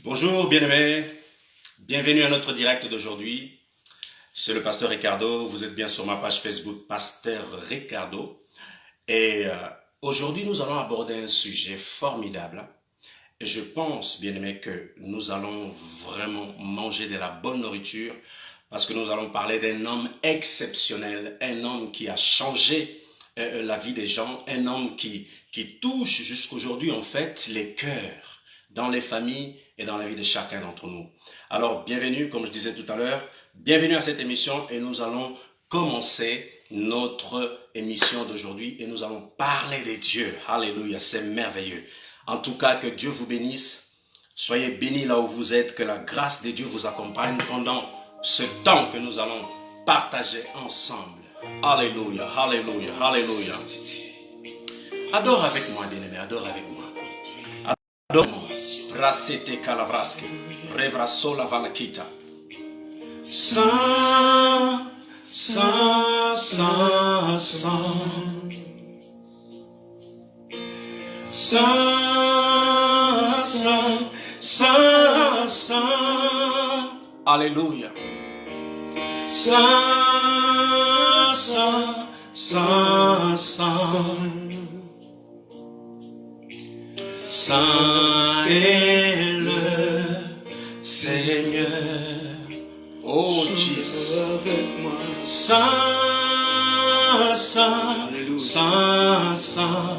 Bonjour bien-aimés, bienvenue à notre direct d'aujourd'hui. C'est le pasteur Ricardo, vous êtes bien sur ma page Facebook Pasteur Ricardo. Et aujourd'hui nous allons aborder un sujet formidable. Et je pense, bien-aimés, que nous allons vraiment manger de la bonne nourriture parce que nous allons parler d'un homme exceptionnel, un homme qui a changé la vie des gens, un homme qui touche jusqu'aujourd'hui en fait les cœurs dans les familles et dans la vie de chacun d'entre nous. Alors, bienvenue, comme je disais tout à l'heure, bienvenue à cette émission et nous allons commencer notre émission d'aujourd'hui et nous allons parler de Dieu. Alléluia, c'est merveilleux. En tout cas, que Dieu vous bénisse. Soyez bénis là où vous êtes, que la grâce de Dieu vous accompagne pendant ce temps que nous allons partager ensemble. Alléluia, alléluia, alléluia. Adore avec moi, bien-aimé, adore avec moi. Adore-moi. Rasete Kalavraske, Revrasola Valakita. Saint, Saint, Saint, Saint. Saint, Saint, Saint, Saint. Alléluia. Saint, Saint, Saint, Saint. Saint est le Seigneur. Oh Jesus. Saint, Saint, Saint, Saint.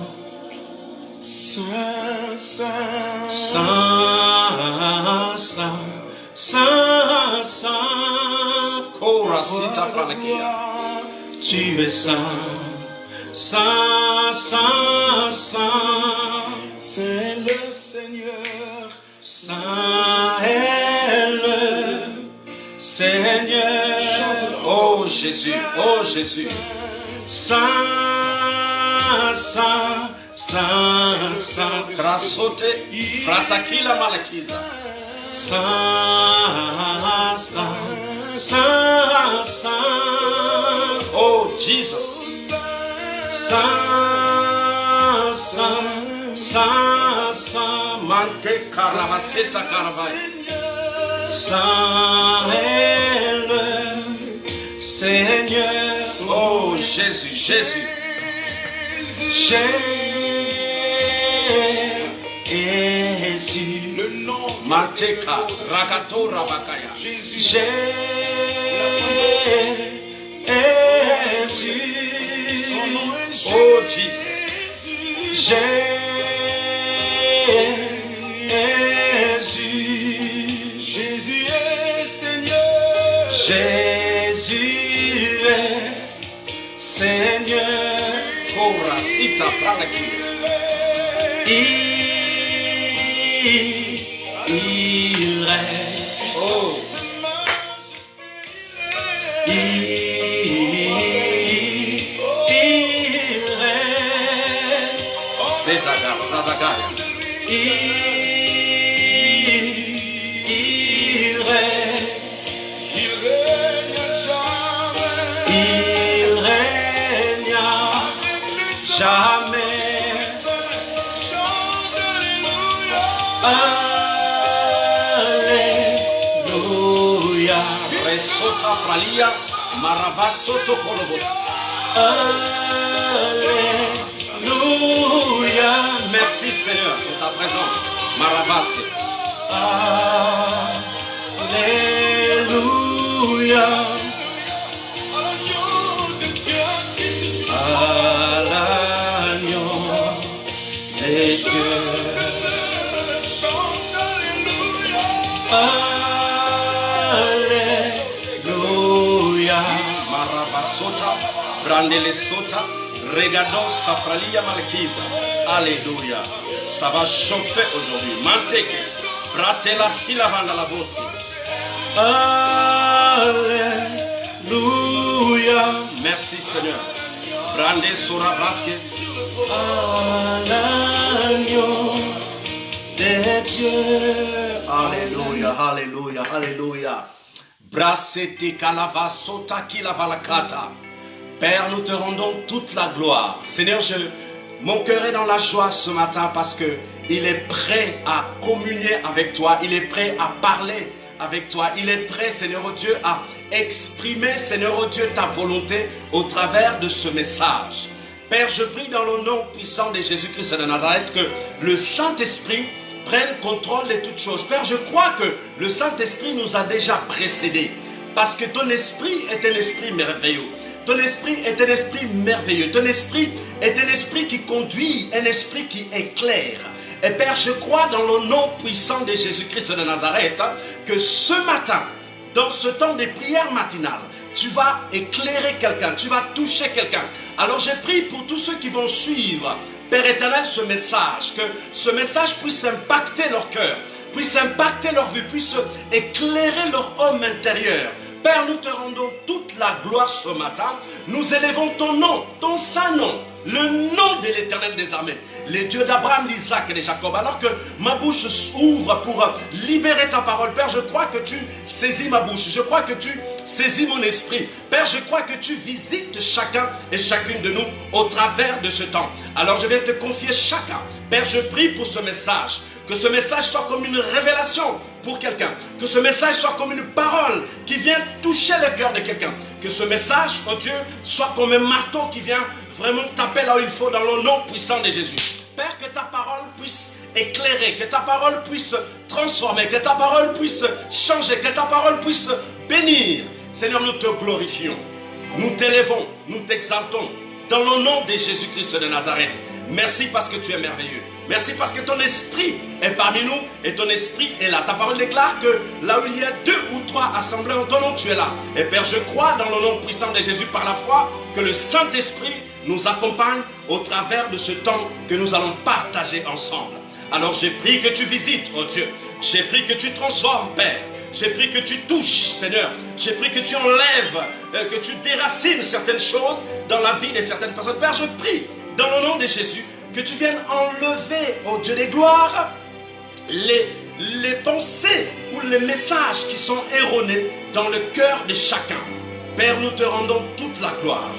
Saint, Saint, Saint, Saint, Saint, Saint, Korasita Palakia. Tu es Saint, Saint, Saint, Saint. C'est le Seigneur. Saint est le Seigneur. Oh Jésus, oh Jésus. Saint, Saint, Saint, Saint, Krasote, Fratakila Malakiza. Saint, Saint, Saint, Saint. Oh Jesus. Saint, Saint, Saint, Saint, Mante Karavaseta Karavai. Saint est le Seigneur. Oh Jésus, Jésus. Jésus, le nom Mateka, Rakato Rabakaya. Jésus, son nom est Jésus. Oh Jesus. Jésus, Jésus est Seigneur. Jésus est Seigneur. Korasita Palaki. Il est. Oh. Il est. C'est Dagar, Sadagaya. Il règne. Il règne jamais. Il règne jamais. Alléluia. Resota pralia, maravasoto kolobo. Alléluia. Merci Seigneur pour ta présence. Maravaske. Alléluia. À l'agneau de Dieu. Alléluia. Maravasota, Brandele Sota, Regado Safralia Malkiza. Alléluia. Ça va chauffer aujourd'hui. Manteke, Pratela Silavanda la Bosque. Alléluia. Merci Seigneur. Brande Sora Braske. L'agneau de Dieu. Alléluia, alléluia, alléluia. Brasete kalava sota kilavalakata. Père, nous te rendons toute la gloire. Seigneur, mon cœur est dans la joie ce matin parce que il est prêt à communier avec toi, il est prêt à parler avec toi, il est prêt, Seigneur oh Dieu, à exprimer, Seigneur oh Dieu, ta volonté au travers de ce message. Père, je prie dans le nom puissant de Jésus-Christ de Nazareth que le Saint-Esprit prenne contrôle de toutes choses. Père, je crois que le Saint-Esprit nous a déjà précédés parce que ton esprit est un esprit merveilleux. Ton esprit est un esprit merveilleux. Ton esprit est un esprit qui conduit, un esprit qui éclaire. Et Père, je crois dans le nom puissant de Jésus-Christ de Nazareth que ce matin, dans ce temps de prière matinale, tu vas éclairer quelqu'un, tu vas toucher quelqu'un. Alors je prie pour tous ceux qui vont suivre, Père éternel, ce message, que ce message puisse impacter leur cœur, puisse impacter leur vie, puisse éclairer leur homme intérieur. Père, nous te rendons toute la gloire ce matin. Nous élevons ton nom, ton saint nom, le nom de l'Éternel des armées, les dieux d'Abraham, d'Isaac et de Jacob. Alors que ma bouche s'ouvre pour libérer ta parole, Père, je crois que tu saisis ma bouche. Je crois que tu saisis mon esprit. Père, je crois que tu visites chacun et chacune de nous au travers de ce temps. Alors je vais te confier chacun. Père, je prie pour ce message. Que ce message soit comme une révélation pour quelqu'un. Que ce message soit comme une parole qui vient toucher le cœur de quelqu'un. Que ce message, oh Dieu, soit comme un marteau qui vient vraiment taper là où il faut dans le nom puissant de Jésus. Père, que ta parole puisse éclairer, que ta parole puisse transformer, que ta parole puisse changer, que ta parole puisse bénir. Seigneur, nous te glorifions. Nous t'élevons, nous t'exaltons dans le nom de Jésus-Christ de Nazareth. Merci parce que tu es merveilleux. Merci parce que ton esprit est parmi nous et ton esprit est là. Ta parole déclare que là où il y a 2 ou 3 assemblés en ton nom, tu es là. Et Père, je crois dans le nom puissant de Jésus par la foi que le Saint-Esprit nous accompagne au travers de ce temps que nous allons partager ensemble. Alors j'ai prié que tu visites, oh Dieu. J'ai prié que tu transformes, Père. J'ai prié que tu touches, Seigneur. J'ai prié que tu enlèves, que tu déracines certaines choses dans la vie de certaines personnes. Père, je prie dans le nom de Jésus que tu viennes enlever, ô Dieu des gloires, les pensées ou les messages qui sont erronés dans le cœur de chacun. Père, nous te rendons toute la gloire.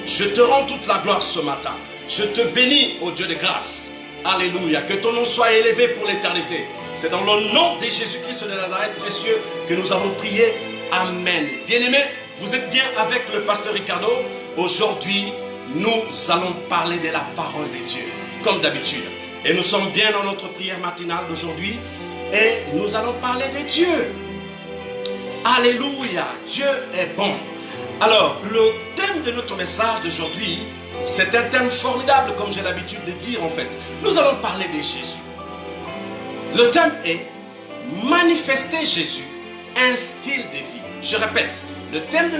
Je te rends toute la gloire ce matin. Je te bénis, ô Dieu de grâce. Alléluia. Que ton nom soit élevé pour l'éternité. C'est dans le nom de Jésus-Christ de Nazareth précieux que nous avons prié. Amen. Bien-aimés, vous êtes bien avec le pasteur Ricardo. Aujourd'hui, nous allons parler de la parole de Dieu, comme d'habitude. Et nous sommes bien dans notre prière matinale d'aujourd'hui. Et nous allons parler de Dieu. Alléluia. Dieu est bon. Alors, le thème de notre message d'aujourd'hui, c'est un thème formidable, comme j'ai l'habitude de dire en fait. Nous allons parler de Jésus. Le thème est manifester Jésus, un style de vie. Je répète, le thème de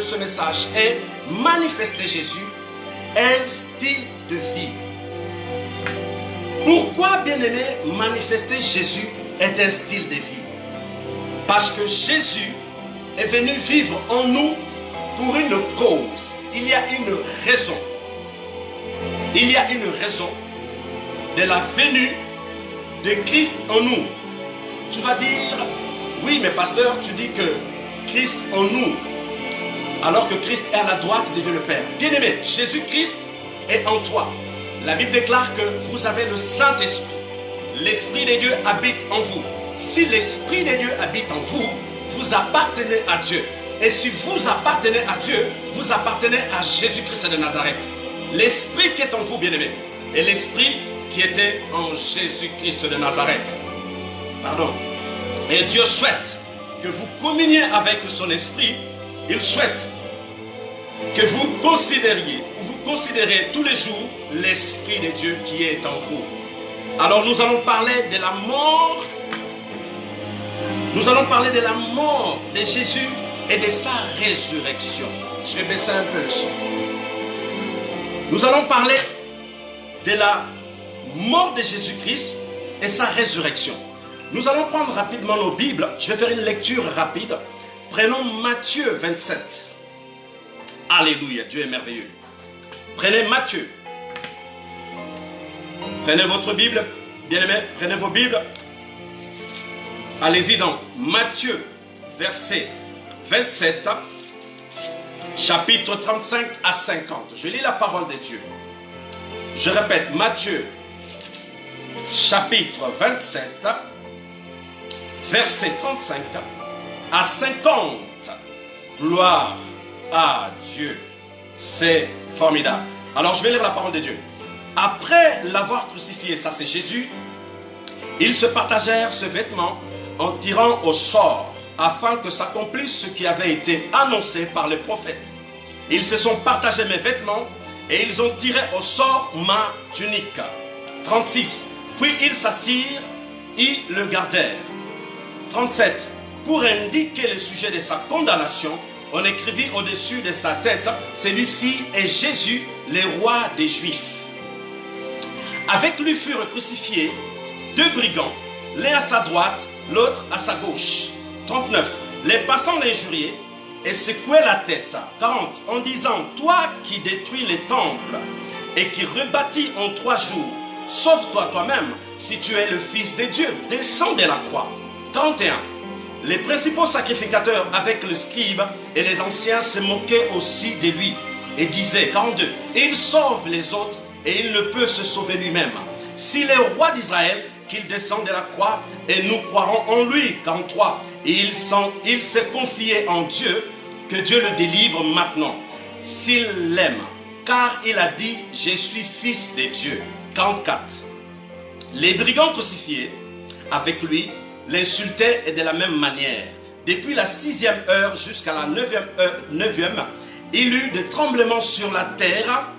ce message est manifester Jésus, un style de vie. Pourquoi, bien-aimé, manifester Jésus est un style de vie? Parce que Jésus est venu vivre en nous pour une cause. Il y a une raison. Il y a une raison de la venue de Christ en nous. Tu vas dire, oui, mais pasteur, tu dis que Christ en nous, alors que Christ est à la droite de Dieu le Père. Bien-aimé, Jésus-Christ est en toi. La Bible déclare que vous avez le Saint-Esprit. L'Esprit de Dieu habite en vous. Si l'Esprit de Dieu habite en vous, vous appartenez à Dieu. Et si vous appartenez à Dieu, vous appartenez à Jésus-Christ de Nazareth. L'Esprit qui est en vous, bien-aimé, et l'Esprit qui était en Jésus-Christ de Nazareth. Pardon. Et Dieu souhaite que vous communiez avec son Esprit. Il souhaite que vous considériez, ou vous considérez tous les jours l'Esprit de Dieu qui est en vous. Alors nous allons parler de la mort. Nous allons parler de la mort de Jésus et de sa résurrection. Je vais baisser un peu le son. Nous allons parler de la mort de Jésus-Christ et sa résurrection. Nous allons prendre rapidement nos Bibles. Je vais faire une lecture rapide. Prenons Matthieu 27. Alléluia, Dieu est merveilleux. Prenez Matthieu. Prenez votre Bible, bien-aimés, prenez vos Bibles. Allez-y dans Matthieu, verset 27, chapitre 35 à 50. Je lis la parole de Dieu. Je répète, Matthieu, chapitre 27, verset 35 à 50. Gloire à Dieu. C'est formidable. Alors je vais lire la parole de Dieu. Après l'avoir crucifié, ça c'est Jésus, ils se partagèrent ce vêtement en tirant au sort, afin que s'accomplisse ce qui avait été annoncé par les prophètes. Ils se sont partagés mes vêtements et ils ont tiré au sort ma tunique. 36. Puis ils s'assirent, ils le gardèrent. 37. Pour indiquer le sujet de sa condamnation, on écrivit au-dessus de sa tête, celui-ci est Jésus, le roi des Juifs. Avec lui furent crucifiés deux brigands, l'un à sa droite, l'autre à sa gauche. 39. Les passants l'injuriaient et secouaient la tête. 40. En disant, toi qui détruis les temples et qui rebâtis en 3 jours, sauve-toi toi-même si tu es le Fils de Dieu, descends de la croix. 41. Les principaux sacrificateurs avec le scribe et les anciens se moquaient aussi de lui et disaient, 42. Il sauve les autres et il ne peut se sauver lui-même. S'il est roi d'Israël, qu'il descende de la croix et nous croirons en lui. 43. Et il s'est confié en Dieu, que Dieu le délivre maintenant, s'il l'aime, car il a dit, je suis fils de Dieu. 44. Les brigands crucifiés avec lui l'insultaient et de la même manière. Depuis la 6e heure jusqu'à la 9e, il eut des tremblements sur la terre.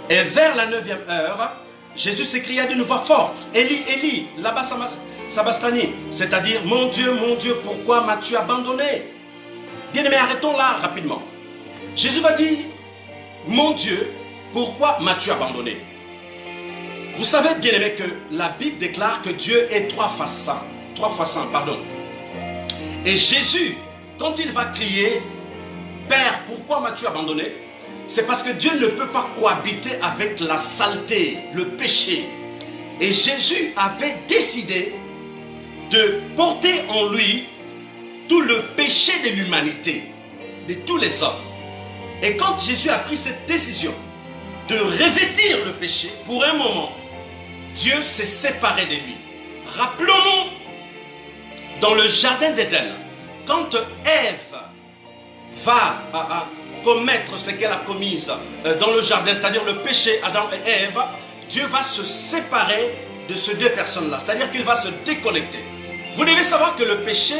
Et vers la 9e heure, Jésus s'écria d'une voix forte, Élie, Élie, lama sabachthani, c'est-à-dire, mon Dieu, pourquoi m'as-tu abandonné? Bien-aimés, arrêtons là rapidement. Jésus va dire, mon Dieu, pourquoi m'as-tu abandonné? Vous savez, bien-aimés, que la Bible déclare que Dieu est 3 fois saint, Et Jésus, quand il va crier, Père, pourquoi m'as-tu abandonné? C'est parce que Dieu ne peut pas cohabiter avec la saleté, le péché. Et Jésus avait décidé de porter en lui tout le péché de l'humanité, de tous les hommes. Et quand Jésus a pris cette décision de revêtir le péché, pour un moment, Dieu s'est séparé de lui. Rappelons-nous, dans le jardin d'Éden, quand Ève va commettre ce qu'elle a commis dans le jardin, c'est-à-dire le péché, Adam et Ève, Dieu va se séparer de ces deux personnes-là, c'est-à-dire qu'il va se déconnecter. Vous devez savoir que le péché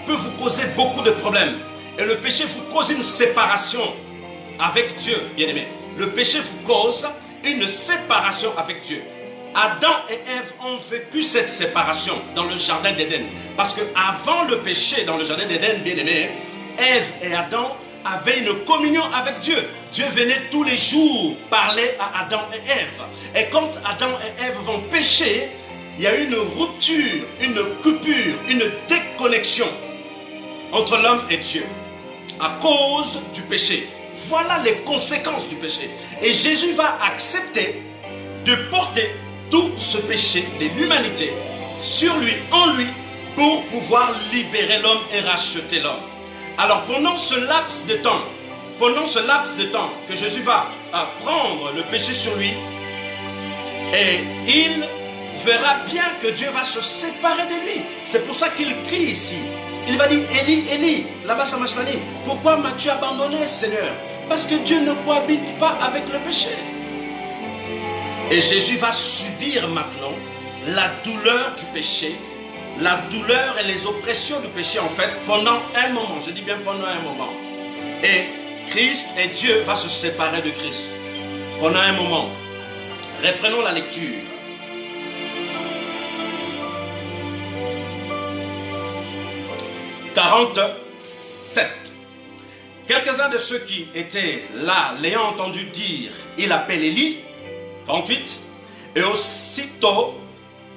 peut vous causer beaucoup de problèmes. Et le péché vous cause une séparation avec Dieu, bien-aimé. Le péché vous cause une séparation avec Dieu. Adam et Ève ont vécu cette séparation dans le jardin d'Éden. Parce qu'avant le péché dans le jardin d'Éden, bien-aimé, Ève et Adam avaient une communion avec Dieu. Dieu venait tous les jours parler à Adam et Ève. Et quand Adam et Ève vont pécher, il y a une rupture, une coupure, une déconnexion entre l'homme et Dieu à cause du péché. Voilà les conséquences du péché. Et Jésus va accepter de porter tout ce péché de l'humanité sur lui, en lui, pour pouvoir libérer l'homme et racheter l'homme. Alors pendant ce laps de temps que Jésus va prendre le péché sur lui, et il verra bien que Dieu va se séparer de lui. C'est pour ça qu'il crie ici. Il va dire, Élie, Élie, lama sabachthani, pourquoi m'as-tu abandonné, Seigneur? Parce que Dieu ne cohabite pas avec le péché. Et Jésus va subir maintenant la douleur du péché, la douleur et les oppressions du péché, en fait, pendant un moment. Je dis bien pendant un moment. Et Christ et Dieu va se séparer de Christ pendant un moment. Reprenons la lecture. « 47. Quelques-uns de ceux qui étaient là, l'ayant entendu dire, il appelle Élie. 48. Et aussitôt,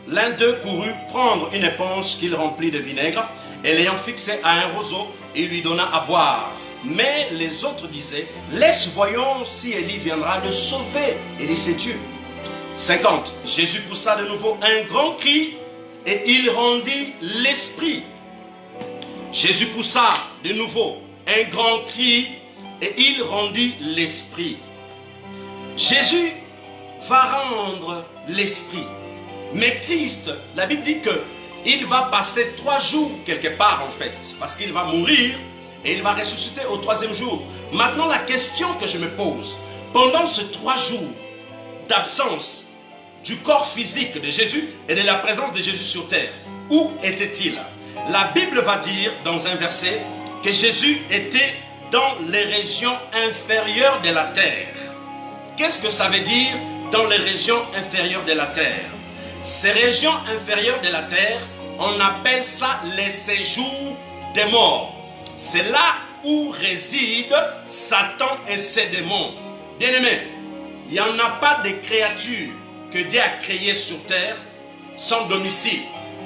l'un d'eux courut prendre une éponge qu'il remplit de vinaigre, et l'ayant fixé à un roseau, il lui donna à boire. Mais les autres disaient, laisse, voyons si Élie viendra le sauver. Élie, c'est Dieu. 50. Jésus poussa de nouveau un grand cri, et il rendit l'esprit. Jésus poussa de nouveau un grand cri, et il rendit l'esprit. Jésus va rendre l'esprit. Mais Christ, la Bible dit que il va passer 3 jours quelque part en fait, parce qu'il va mourir et il va ressusciter au 3e jour. Maintenant, la question que je me pose, pendant ces 3 jours d'absence du corps physique de Jésus et de la présence de Jésus sur terre, où était-il? La Bible va dire dans un verset que Jésus était dans les régions inférieures de la terre. Qu'est-ce que ça veut dire dans les régions inférieures de la terre? Ces régions inférieures de la terre, on appelle ça les séjours des morts. C'est là où résident Satan et ses démons. Bien-aimés, il n'y en a pas de créatures que Dieu a créées sur terre sans domicile.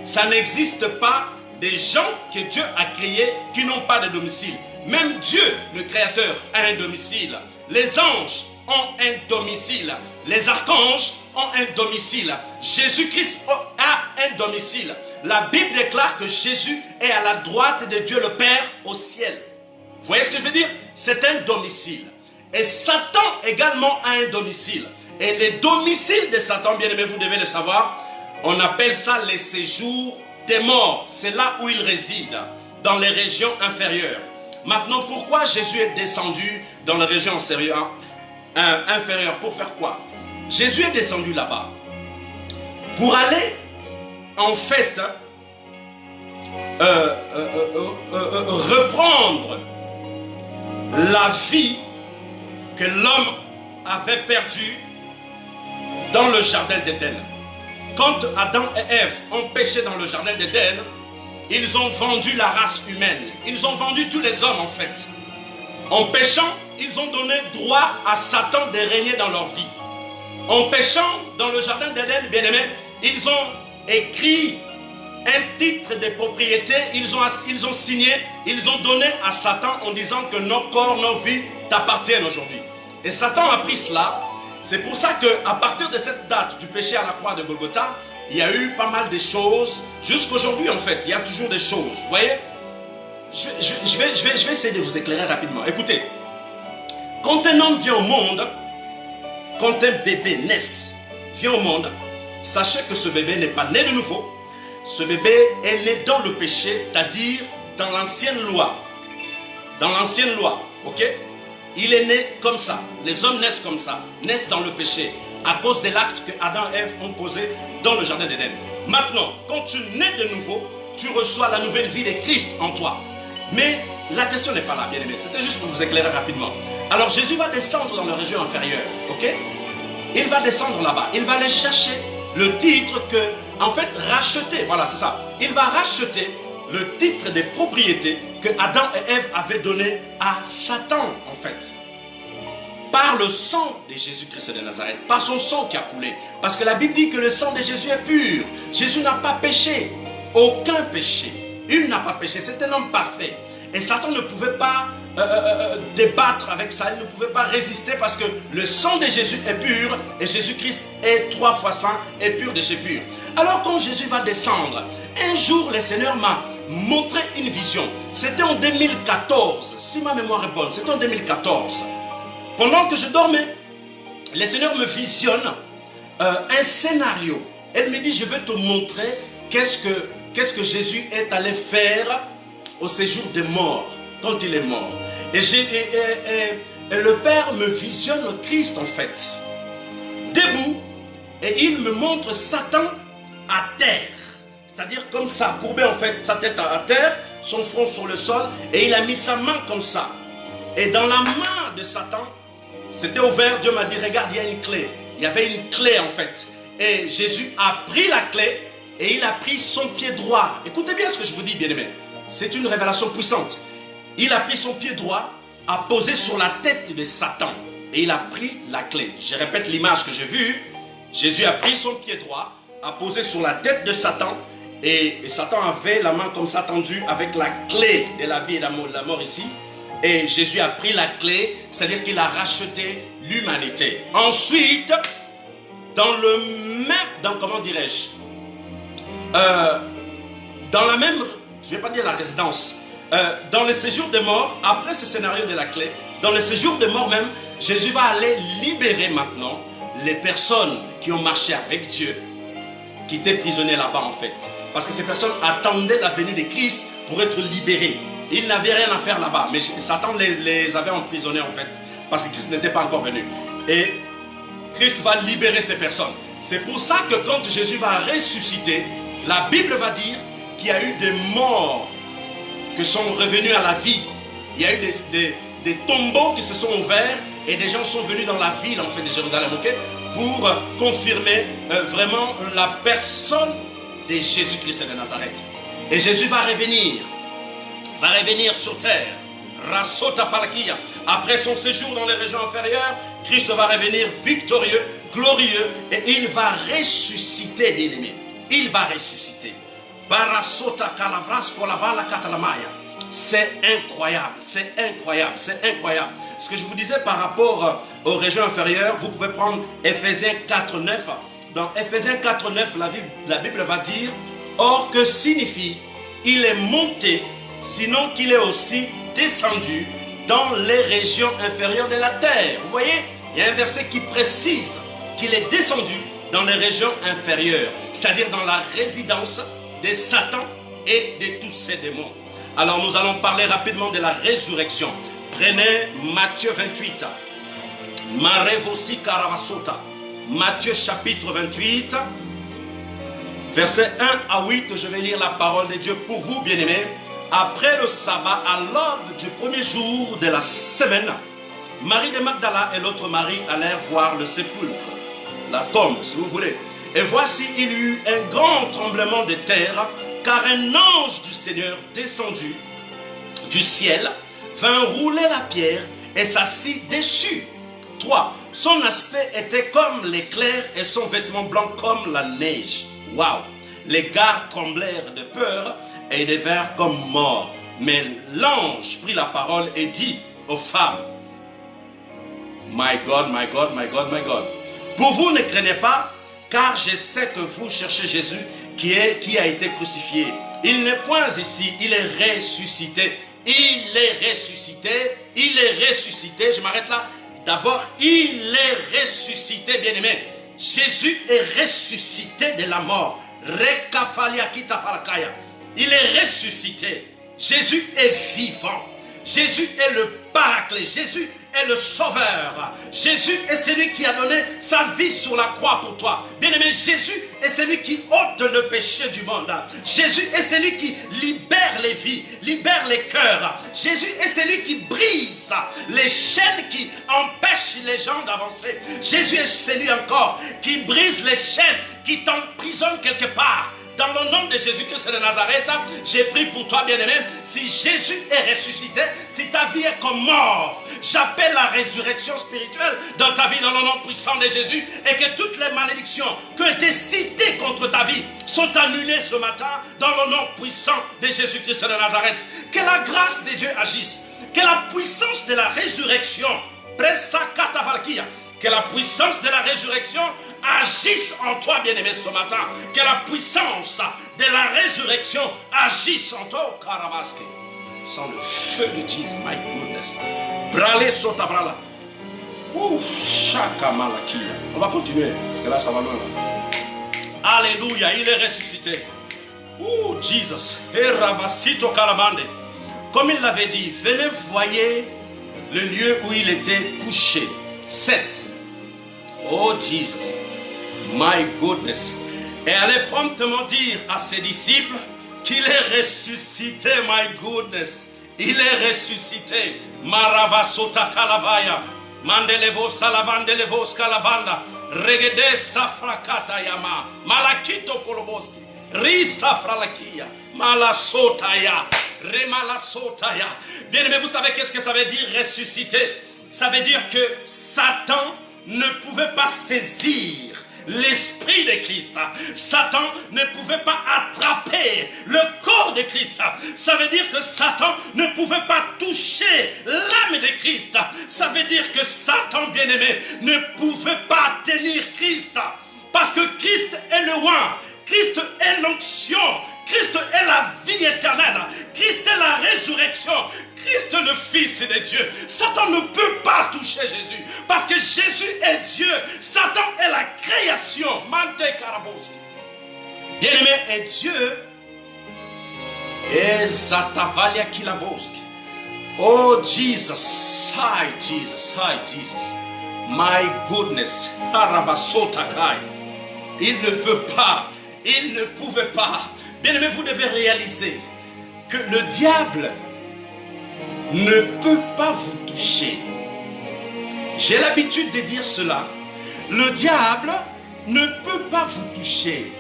Ça n'existe pas des gens que Dieu a créés qui n'ont pas de domicile. Même Dieu, le Créateur, a un domicile. Les anges ont un domicile. Les archanges ont un domicile. Jésus-Christ a un domicile. La Bible déclare que Jésus est à la droite de Dieu le Père au ciel. Vous voyez ce que je veux dire? C'est un domicile. Et Satan également a un domicile. Et les domiciles de Satan, bien aimé, vous devez le savoir, on appelle ça les séjours des morts. C'est là où il réside, dans les régions inférieures. Maintenant, pourquoi Jésus est descendu dans les régions inférieures? Pour faire quoi? Jésus est descendu là-bas pour aller, en fait, reprendre la vie que l'homme avait perdue dans le jardin d'Éden. Quand Adam et Ève ont péché dans le jardin d'Éden, ils ont vendu la race humaine. Ils ont vendu tous les hommes en fait. En péchant, ils ont donné droit à Satan de régner dans leur vie. En péchant dans le jardin d'Éden, bien aimé, ils ont écrit un titre de propriété, ils ont signé, ils ont donné à Satan en disant que nos corps, nos vies t'appartiennent aujourd'hui. Et Satan a pris cela. C'est pour ça qu'à partir de cette date du péché à la croix de Golgotha, il y a eu pas mal de choses. Jusqu'aujourd'hui, en fait, il y a toujours des choses. Vous voyez? Je vais essayer de vous éclairer rapidement. Écoutez, quand un homme vient au monde, quand un bébé vient au monde, sachez que ce bébé n'est pas né de nouveau. Ce bébé est né dans le péché, c'est-à-dire dans l'ancienne loi. Dans l'ancienne loi, ok? Il est né comme ça. Les hommes naissent comme ça, naissent dans le péché, à cause de l'acte que Adam et Ève ont posé dans le jardin d'Éden. Maintenant, quand tu nais de nouveau, tu reçois la nouvelle vie de Christ en toi. Mais la question n'est pas là, bien aimé. C'était juste pour vous éclairer rapidement. Alors Jésus va descendre dans la région inférieure, ok? Il va descendre là-bas. Il va aller chercher le titre que, en fait, racheter. Voilà, c'est ça. Il va racheter le titre de propriété que Adam et Ève avaient donné à Satan, en fait. Par le sang de Jésus-Christ de Nazareth, par son sang qui a coulé. Parce que la Bible dit que le sang de Jésus est pur. Jésus n'a pas péché. Aucun péché. Il n'a pas péché. C'est un homme parfait. Et Satan ne pouvait pas débattre avec ça. Il ne pouvait pas résister parce que le sang de Jésus est pur. Et Jésus-Christ est 3 fois saint et pur de chez pur. Alors quand Jésus va descendre, un jour le Seigneur m'a montré une vision. C'était en 2014. Si ma mémoire est bonne, c'était en 2014. Pendant que je dormais, le Seigneur me visionne un scénario. Elle me dit, je vais te montrer qu'est-ce que Jésus est allé faire au séjour des morts, quand il est mort. Et le Père me visionne Christ en fait, debout, et il me montre Satan à terre. C'est-à-dire comme ça, courbé en fait, sa tête à terre, son front sur le sol, et il a mis sa main comme ça. Et dans la main de Satan, c'était ouvert, Dieu m'a dit, regarde, il y a une clé. Il y avait une clé en fait. Et Jésus a pris la clé et il a pris son pied droit. Écoutez bien ce que je vous dis, bien-aimés. C'est une révélation puissante. Il a pris son pied droit, a posé sur la tête de Satan. Et il a pris la clé. Je répète l'image que j'ai vue. Jésus a pris son pied droit, a posé sur la tête de Satan. Et Satan avait la main comme ça tendue avec la clé de la vie et de la mort ici. Et Jésus a pris la clé, c'est-à-dire qu'il a racheté l'humanité. Ensuite, dans le même, comment dirais-je, dans la même, je ne vais pas dire la résidence, dans le séjour des morts, après ce scénario de la clé, dans le séjour des morts même, Jésus va aller libérer maintenant les personnes qui ont marché avec Dieu. qui étaient prisonniers là-bas en fait. Parce que ces personnes attendaient la venue de Christ pour être libérés. Ils n'avaient rien à faire là-bas, mais Satan les avait emprisonnés en fait, parce que Christ n'était pas encore venu. Et Christ va libérer ces personnes. C'est pour ça que quand Jésus va ressusciter, la Bible va dire qu'il y a eu des morts qui sont revenus à la vie. Il y a eu des tombeaux qui se sont ouverts et des gens sont venus dans la ville en fait de Jérusalem, okay, pour confirmer vraiment la personne de Jésus-Christ de Nazareth. Et Jésus va revenir sur terre. Rasota Palkia. Après son séjour dans les régions inférieures, Christ va revenir victorieux, glorieux, et il va ressusciter, bien-aimés. Il va ressusciter. Barasota Kalavras Kolavala Katalamaya. C'est incroyable, c'est incroyable, c'est incroyable. Ce que je vous disais par rapport aux régions inférieures, vous pouvez prendre Ephésiens 4.9. Dans Ephésiens 4.9, la Bible va dire: or que signifie il est monté, sinon qu'il est aussi descendu dans les régions inférieures de la terre. Vous voyez, il y a un verset qui précise qu'il est descendu dans les régions inférieures, c'est-à-dire dans la résidence de Satan et de tous ses démons. Alors nous allons parler rapidement de la résurrection. Prenez Matthieu 28. Marevosi Karavasota. Matthieu chapitre 28. Versets 1 à 8, je vais lire la parole de Dieu pour vous, bien-aimés. Après le sabbat, à l'aube du premier jour de la semaine, Marie de Magdala et l'autre Marie allèrent voir le sépulcre, la tombe, si vous voulez. Et voici, il y eut un grand tremblement de terre, car un ange du Seigneur descendu du ciel vint rouler la pierre et s'assit dessus. 3. Son aspect était comme l'éclair et son vêtement blanc comme la neige. Waouh! Les gardes tremblèrent de peur et devinrent comme morts. Mais l'ange prit la parole et dit aux femmes: My God, my God, my God, my God. Pour vous, ne craignez pas, car je sais que vous cherchez Jésus qui a été crucifié. Il n'est point ici, il est ressuscité. Il est ressuscité, il est ressuscité. Je m'arrête là. D'abord, il est ressuscité, bien-aimé. Jésus est ressuscité de la mort. Il est ressuscité. Jésus est vivant. Jésus est le Paraclet. Jésus est le Sauveur. Jésus est celui qui a donné sa vie sur la croix pour toi. Bien-aimé, Jésus est celui qui ôte le péché du monde. Jésus est celui qui libère les vies, libère les cœurs. Jésus est celui qui brise les chaînes qui empêchent les gens d'avancer. Jésus est celui encore qui brise les chaînes qui t'emprisonnent quelque part. Dans le nom de Jésus-Christ de Nazareth, j'ai pris pour toi, bien-aimé, si Jésus est ressuscité, si ta vie est comme mort, j'appelle la résurrection spirituelle dans ta vie, dans le nom puissant de Jésus, et que toutes les malédictions qui ont été citées contre ta vie sont annulées ce matin dans le nom puissant de Jésus-Christ de Nazareth. Que la grâce de Dieu agisse, que la puissance de la résurrection, que la puissance de la résurrection agisse en toi, bien-aimé, ce matin. Que la puissance de la résurrection agisse en toi, Karamaske. Sans le feu de Jésus, my goodness. Brale sotabrala. Ouh, chaka malakia. On va continuer, parce que là, ça va loin. Là. Alléluia, il est ressuscité. Ouh, Jesus. Eravasito kalamande. Comme il l'avait dit, venez voyez le lieu où il était couché. 7. Oh, Jesus. My goodness. Et allez promptement dire à ses disciples qu'il est ressuscité. My goodness. Il est ressuscité. Maravasota kalavaya. Mandelevo salavandelevo skalavanda. Regede safrakata yama. Malakito koloboski. Risa fralakia. Malasotaya. Remalasotaya. Bien aimé, vous savez qu'est-ce que ça veut dire ressusciter? Ça veut dire que Satan ne pouvait pas saisir l'esprit de Christ. Satan ne pouvait pas attraper le corps de Christ. Ça veut dire que Satan ne pouvait pas toucher l'âme de Christ. Ça veut dire que Satan, bien-aimé, ne pouvait pas tenir Christ. Parce que Christ est le roi. Christ est l'onction. Christ est la vie éternelle. Christ est la résurrection. Christ le Fils de Dieu. Satan ne peut pas toucher Jésus. Parce que Jésus est Dieu. Satan est la création. Mante Karaboski. Père et Dieu. Ezatavalia kilavoski. Oh Jesus, hi Jesus, hi Jesus. My goodness, Harabasotakai. Il ne peut pas, il ne pouvait pas. Bien-aimé, vous devez réaliser que le diable ne peut pas vous toucher. J'ai l'habitude de dire cela. Le diable ne peut pas vous toucher.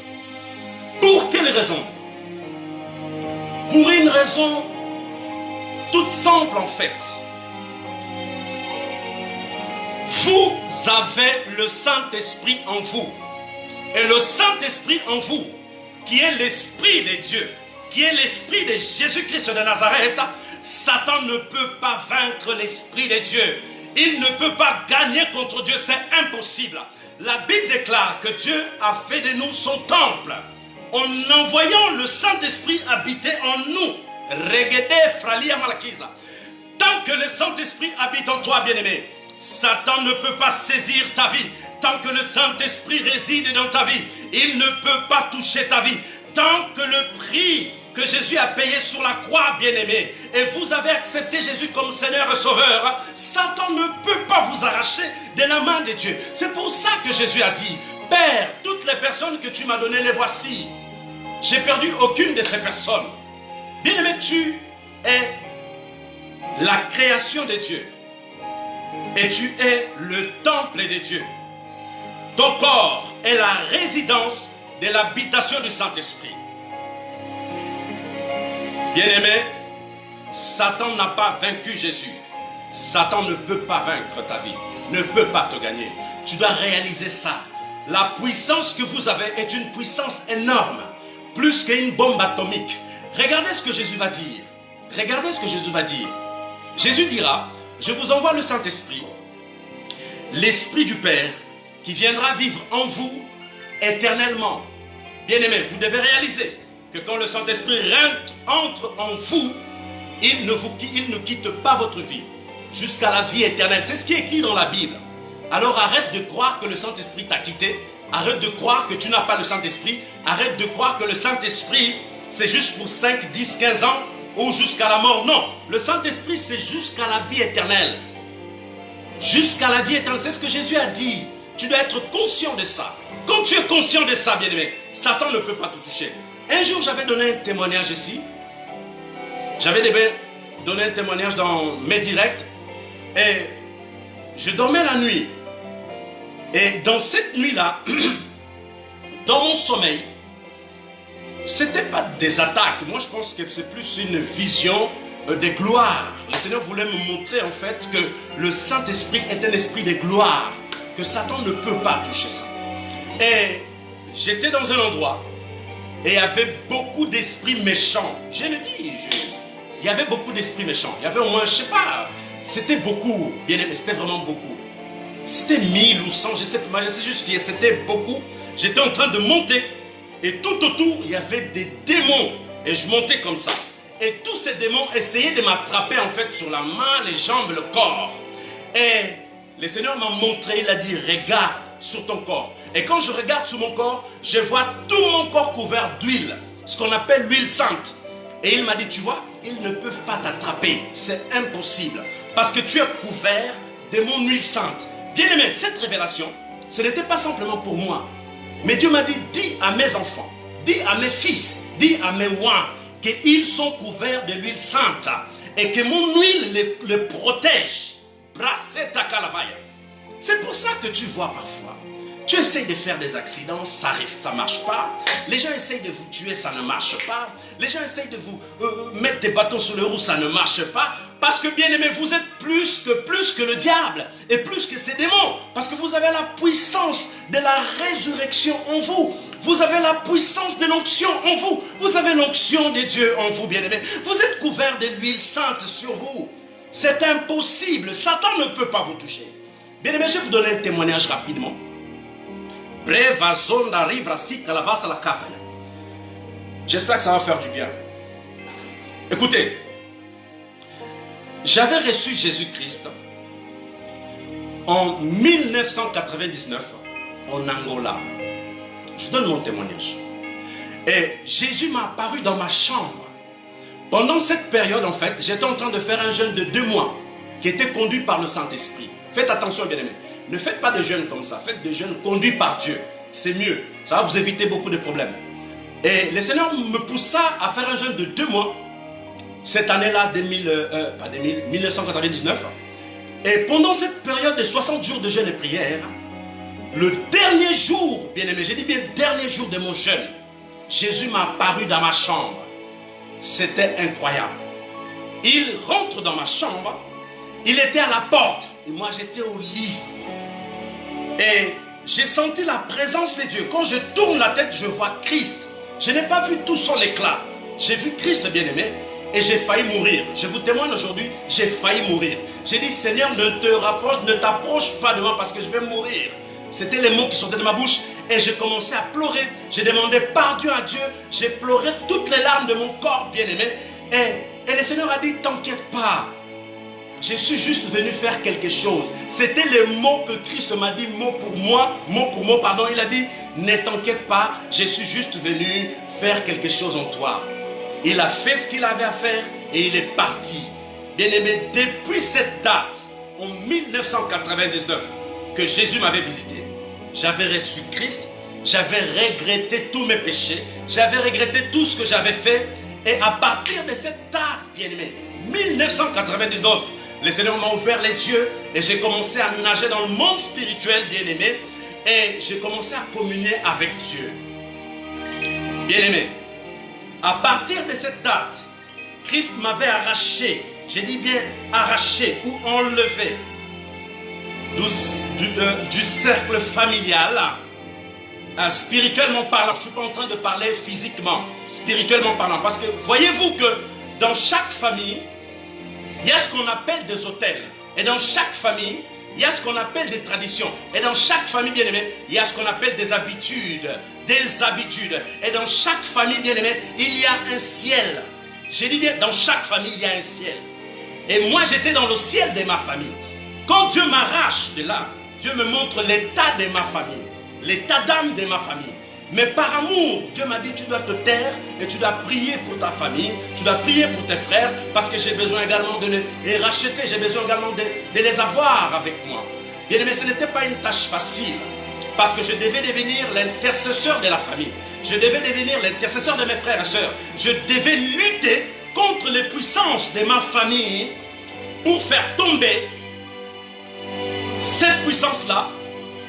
Pour quelle raison? Pour une raison toute simple en fait. Vous avez le Saint-Esprit en vous. Et le Saint-Esprit en vous, qui est l'Esprit de Dieu, qui est l'Esprit de Jésus-Christ de Nazareth, Satan ne peut pas vaincre l'Esprit de Dieu. Il ne peut pas gagner contre Dieu, c'est impossible. La Bible déclare que Dieu a fait de nous son temple, en envoyant le Saint-Esprit habiter en nous. Tant que le Saint-Esprit habite en toi, bien-aimé, Satan ne peut pas saisir ta vie. Tant que le Saint-Esprit réside dans ta vie, il ne peut pas toucher ta vie. Tant que le prix que Jésus a payé sur la croix, bien-aimé, et vous avez accepté Jésus comme Seigneur et Sauveur, Satan ne peut pas vous arracher de la main de Dieu. C'est pour ça que Jésus a dit, Père, toutes les personnes que tu m'as données, les voici. J'ai perdu aucune de ces personnes. Bien-aimé, tu es la création de Dieu. Et tu es le temple de Dieu. Ton corps est la résidence de l'habitation du Saint-Esprit. Bien-aimé, Satan n'a pas vaincu Jésus. Satan ne peut pas vaincre ta vie, ne peut pas te gagner. Tu dois réaliser ça. La puissance que vous avez est une puissance énorme, plus qu'une bombe atomique. Regardez ce que Jésus va dire. Regardez ce que Jésus va dire. Jésus dira, je vous envoie le Saint-Esprit, l'Esprit du Père, qui viendra vivre en vous éternellement. Bien-aimés, vous devez réaliser que quand le Saint-Esprit entre en vous, il ne quitte pas votre vie jusqu'à la vie éternelle. C'est ce qui est écrit dans la Bible. Alors arrête de croire que le Saint-Esprit t'a quitté. Arrête de croire que tu n'as pas le Saint-Esprit. Arrête de croire que le Saint-Esprit, c'est juste pour 5, 10, 15 ans ou jusqu'à la mort. Non, le Saint-Esprit, c'est jusqu'à la vie éternelle. Jusqu'à la vie éternelle. C'est ce que Jésus a dit. Tu dois être conscient de ça. Quand tu es conscient de ça, bien-aimé, Satan ne peut pas te toucher. Un jour, j'avais donné un témoignage ici. J'avais donné un témoignage dans mes directs. Et je dormais la nuit. Et dans cette nuit-là, dans mon sommeil, ce n'était pas des attaques. Moi, je pense que c'est plus une vision de gloire. Le Seigneur voulait me montrer en fait que le Saint-Esprit est un esprit de gloire. Que Satan ne peut pas toucher ça. Et j'étais dans un endroit et il y avait beaucoup d'esprits méchants. Je le dis, il y avait beaucoup d'esprits méchants. Il y avait au moins, je ne sais pas, c'était beaucoup, bien aimé, c'était vraiment beaucoup. C'était 1000 ou 100, je sais pas, je sais juste que c'était beaucoup. J'étais en train de monter et tout autour, il y avait des démons et je montais comme ça. Et tous ces démons essayaient de m'attraper en fait sur la main, les jambes, le corps. Et le Seigneur m'a montré, il a dit, regarde sur ton corps. Et quand je regarde sur mon corps, je vois tout mon corps couvert d'huile, ce qu'on appelle l'huile sainte. Et il m'a dit, tu vois, ils ne peuvent pas t'attraper, c'est impossible. Parce que tu es couvert de mon huile sainte. Bien aimé, cette révélation, ce n'était pas simplement pour moi. Mais Dieu m'a dit, dis à mes enfants, dis à mes fils, dis à mes oins, qu'ils sont couverts de l'huile sainte. Et que mon huile les protège. C'est pour ça que tu vois parfois, tu essayes de faire des accidents, ça ne marche pas. Les gens essayent de vous tuer, ça ne marche pas. Les gens essayent de vous mettre des bâtons sur le roue, ça ne marche pas. Parce que bien aimé, vous êtes plus que le diable et plus que ces démons. Parce que vous avez la puissance de la résurrection en vous. Vous avez la puissance de l'onction en vous. Vous avez l'onction de Dieu en vous, bien aimé. Vous êtes couvert de l'huile sainte sur vous. C'est impossible. Satan ne peut pas vous toucher. Bien aimé, je vais vous donner un témoignage rapidement. J'espère que ça va faire du bien. Écoutez, j'avais reçu Jésus-Christ en 1999 en Angola. Je donne mon témoignage. Et Jésus m'a apparu dans ma chambre. Pendant cette période, en fait, j'étais en train de faire un jeûne de 2 mois qui était conduit par le Saint-Esprit. Faites attention, bien-aimés. Ne faites pas de jeûne comme ça. Faites des jeûnes conduits par Dieu. C'est mieux. Ça va vous éviter beaucoup de problèmes. Et le Seigneur me poussa à faire un jeûne de 2 mois. Cette année-là, 1999. Et pendant cette période de 60 jours de jeûne et prière, le dernier jour, bien-aimé, j'ai dit bien dernier jour de mon jeûne, Jésus m'a apparu dans ma chambre. C'était incroyable. Il rentre dans ma chambre. Il était à la porte. Et moi, j'étais au lit. Et j'ai senti la présence de Dieu. Quand je tourne la tête, je vois Christ. Je n'ai pas vu tout son éclat. J'ai vu Christ, bien-aimé. Et j'ai failli mourir. Je vous témoigne aujourd'hui, j'ai failli mourir. J'ai dit, Seigneur, ne t'approche pas de moi parce que je vais mourir. C'était les mots qui sortaient de ma bouche. Et j'ai commencé à pleurer. J'ai demandé pardon à Dieu. J'ai pleuré toutes les larmes de mon corps, bien-aimé. Et le Seigneur a dit, t'inquiète pas. Je suis juste venu faire quelque chose. C'était les mots que Christ m'a dit, mot pour mot, pardon. Il a dit, ne t'inquiète pas, je suis juste venu faire quelque chose en toi. Il a fait ce qu'il avait à faire et il est parti. Bien-aimé, depuis cette date, en 1999, que Jésus m'avait visité, j'avais reçu Christ, j'avais regretté tous mes péchés, j'avais regretté tout ce que j'avais fait. Et à partir de cette date, bien-aimé, 1999, le Seigneur m'a ouvert les yeux et j'ai commencé à nager dans le monde spirituel, bien-aimé, et j'ai commencé à communier avec Dieu. Bien-aimé, à partir de cette date, Christ m'avait arraché, j'ai dit bien arraché ou enlevé du cercle familial, spirituellement parlant. Je ne suis pas en train de parler physiquement, spirituellement parlant, parce que voyez-vous que dans chaque famille, il y a ce qu'on appelle des autels. Et dans chaque famille, il y a ce qu'on appelle des traditions. Et dans chaque famille, bien aimé, il y a ce qu'on appelle des habitudes. Des habitudes. Et dans chaque famille, bien aimé, il y a un ciel. J'ai dit bien, dans chaque famille, il y a un ciel. Et moi, j'étais dans le ciel de ma famille. Quand Dieu m'arrache de là, Dieu me montre l'état de ma famille. L'état d'âme de ma famille. Mais par amour, Dieu m'a dit, tu dois te taire et tu dois prier pour ta famille, tu dois prier pour tes frères, parce que j'ai besoin également de les racheter, j'ai besoin également de les avoir avec moi. Bien aimé, ce n'était pas une tâche facile, parce que je devais devenir l'intercesseur de la famille. Je devais devenir l'intercesseur de mes frères et sœurs. Je devais lutter contre les puissances de ma famille pour faire tomber cette puissance-là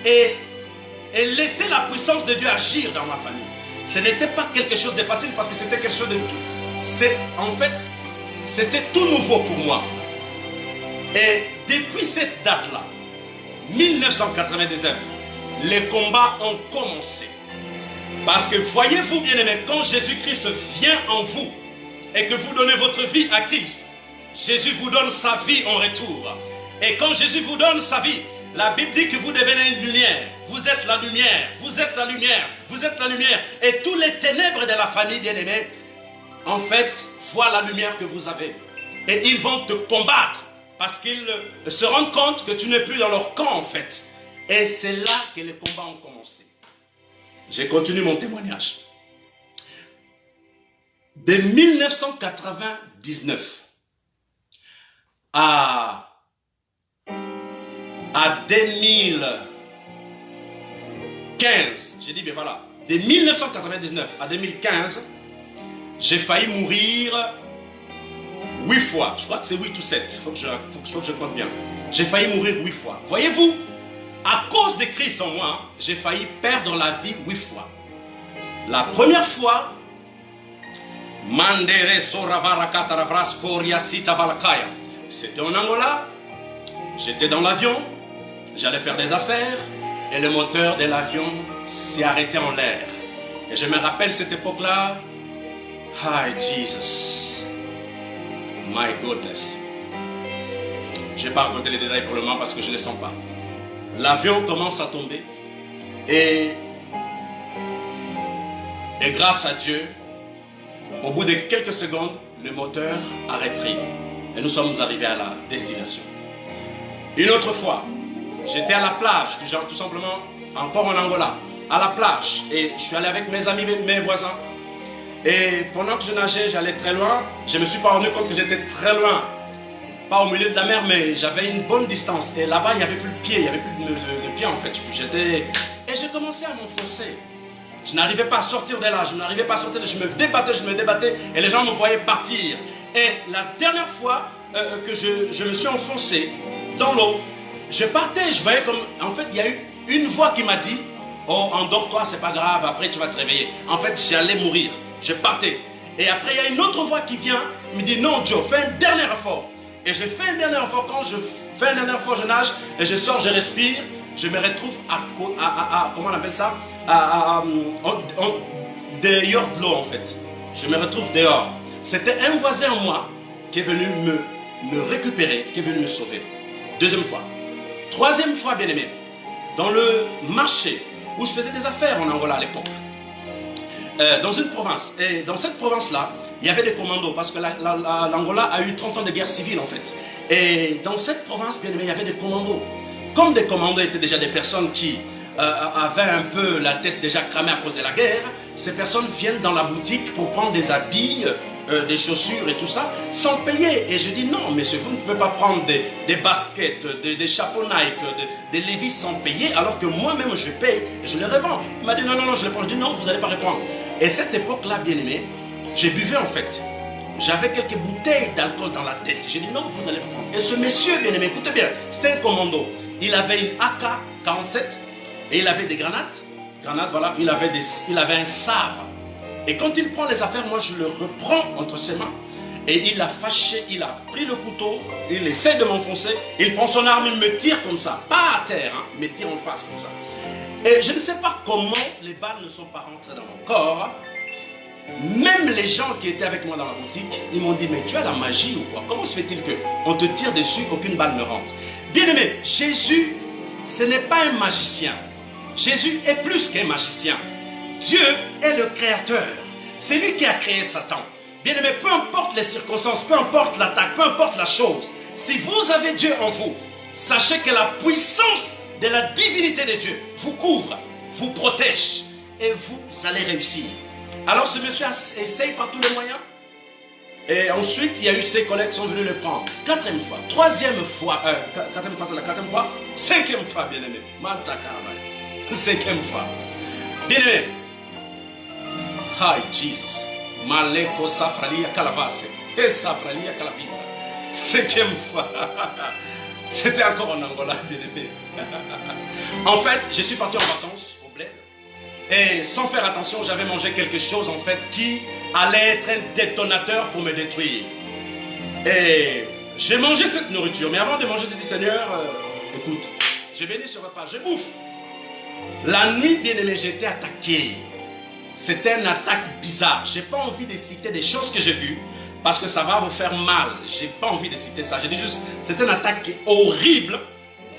et laisser la puissance de Dieu agir dans ma famille. Ce n'était pas quelque chose de facile parce que c'était quelque chose de... En fait, c'était tout nouveau pour moi. Et depuis cette date-là, 1999, les combats ont commencé. Parce que voyez-vous, bien-aimés, quand Jésus-Christ vient en vous et que vous donnez votre vie à Christ, Jésus vous donne sa vie en retour. Et quand Jésus vous donne sa vie, la Bible dit que vous devenez une lumière. Vous êtes la lumière, vous êtes la lumière, vous êtes la lumière. Et tous les ténèbres de la famille, bien-aimée, en fait, voient la lumière que vous avez. Et ils vont te combattre parce qu'ils se rendent compte que tu n'es plus dans leur camp, en fait. Et c'est là que les combats ont commencé. Je continue mon témoignage. De 1999 à 2015, j'ai dit bien voilà, de 1999 à 2015, j'ai failli mourir 8 fois. Je crois que c'est 8 ou 7, il faut que je compte bien. J'ai failli mourir 8 fois. Voyez-vous, à cause de Christ en moi, j'ai failli perdre la vie 8 fois. La première fois, c'était en Angola, j'étais dans l'avion, j'allais faire des affaires et le moteur de l'avion s'est arrêté en l'air. Et je me rappelle cette époque-là. Hi Jesus, my goodness. Je ne vais pas raconter les détails pour le moment parce que je ne les sens pas. L'avion commence à tomber et grâce à Dieu, au bout de quelques secondes, le moteur a repris et nous sommes arrivés à la destination. Une autre fois, j'étais à la plage, tout simplement, encore en Angola, à la plage, et je suis allé avec mes amis, mes voisins, Et pendant que je nageais, j'allais très loin. Je ne me suis pas rendu compte que j'étais très loin. Pas au milieu de la mer, mais j'avais une bonne distance. Et là-bas, il n'y avait plus de pied, il n'y avait plus de pied en fait. Et j'ai commencé à m'enfoncer. Je n'arrivais pas à sortir de là, je n'arrivais pas à sortir de là. Je me débattais et les gens me voyaient partir. Et la dernière fois que je me suis enfoncé dans l'eau, je partais, je voyais comme... En fait, il y a eu une voix qui m'a dit, oh, endors-toi, c'est pas grave, après tu vas te réveiller. En fait, j'allais mourir. Je partais. Et après, il y a une autre voix qui vient, me dit, non, Joe, fais un dernier effort. Et je fais un dernier effort. Quand je fais un dernier effort, je nage et je sors, je respire. Je me retrouve comment on appelle ça, dehors de l'eau en fait. Je me retrouve dehors. C'était un voisin en moi qui est venu me récupérer, qui est venu me sauver. Deuxième fois. Troisième fois, bien aimé, dans le marché où je faisais des affaires en Angola à l'époque, dans une province. Et dans cette province-là, il y avait des commandos parce que l'Angola a eu 30 ans de guerre civile en fait. Et dans cette province, bien aimé, il y avait des commandos. Comme des commandos étaient déjà des personnes qui avaient un peu la tête déjà cramée à cause de la guerre, ces personnes viennent dans la boutique pour prendre des habits, des chaussures et tout ça, sans payer. Et je dis non, monsieur, vous ne pouvez pas prendre des baskets, des chapeaux Nike, des Levi's sans payer, alors que moi-même je paye et je les revends. Il m'a dit non, non, non, je les prends. Je dis non, vous n'allez pas répondre. Et cette époque-là, bien aimé, j'ai buvé en fait. J'avais quelques bouteilles d'alcool dans la tête. J'ai dit non, vous n'allez pas prendre. Et ce monsieur, bien aimé, écoutez bien, c'était un commando. Il avait une AK-47 et il avait des grenades. Voilà, il avait un sabre. Et quand il prend les affaires, moi je le reprends entre ses mains. Et il a fâché, il a pris le couteau, il essaie de m'enfoncer, il prend son arme, il me tire comme ça, pas à terre, hein, mais tire en face comme ça. Et je ne sais pas comment les balles ne sont pas rentrées dans mon corps. Même les gens qui étaient avec moi dans la boutique, ils m'ont dit, mais tu as la magie ou quoi? Comment se fait-il qu'on te tire dessus, aucune balle ne rentre? Bien aimé, Jésus, ce n'est pas un magicien. Jésus est plus qu'un magicien. Dieu est le créateur. C'est lui qui a créé Satan. Bien aimé, peu importe les circonstances, peu importe l'attaque, peu importe la chose, si vous avez Dieu en vous, sachez que la puissance de la divinité de Dieu vous couvre, vous protège et vous allez réussir. Alors ce monsieur essaye par tous les moyens. Et ensuite, il y a eu ses collègues qui sont venus le prendre. Quatrième fois, troisième fois, quatrième fois, c'est la quatrième fois, cinquième fois, bien aimé. Cinquième fois. Bien aimé. Hi, Jesus. Maleko safralia calavase. Et safralia calavita. Cinquième fois. C'était encore en Angola, bien aimé. En fait, je suis parti en vacances au bled. Et sans faire attention, j'avais mangé quelque chose en fait qui allait être un détonateur pour me détruire. Et j'ai mangé cette nourriture. Mais avant de manger, j'ai dit Seigneur, écoute, j'ai béni ce repas, je bouffe. La nuit, bien aimé, j'ai été attaqué. C'était une attaque bizarre. J'ai pas envie de citer des choses que j'ai vues parce que ça va vous faire mal. J'ai pas envie de citer ça. J'ai dit juste, c'était une attaque horrible,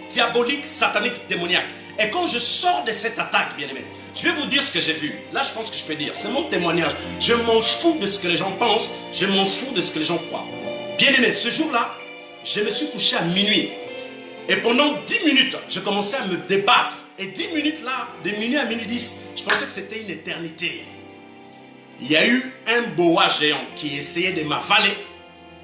diabolique, satanique, démoniaque. Et quand je sors de cette attaque, bien aimé, je vais vous dire ce que j'ai vu. Là, je pense que je peux dire. C'est mon témoignage. Je m'en fous de ce que les gens pensent. Je m'en fous de ce que les gens croient. Bien aimé, ce jour-là, je me suis couché à minuit. Et pendant 10 minutes, je commençais à me débattre. Et 10 minutes là, de minuit à minuit 10, je pensais que c'était une éternité. Il y a eu un boa géant qui essayait de m'avaler.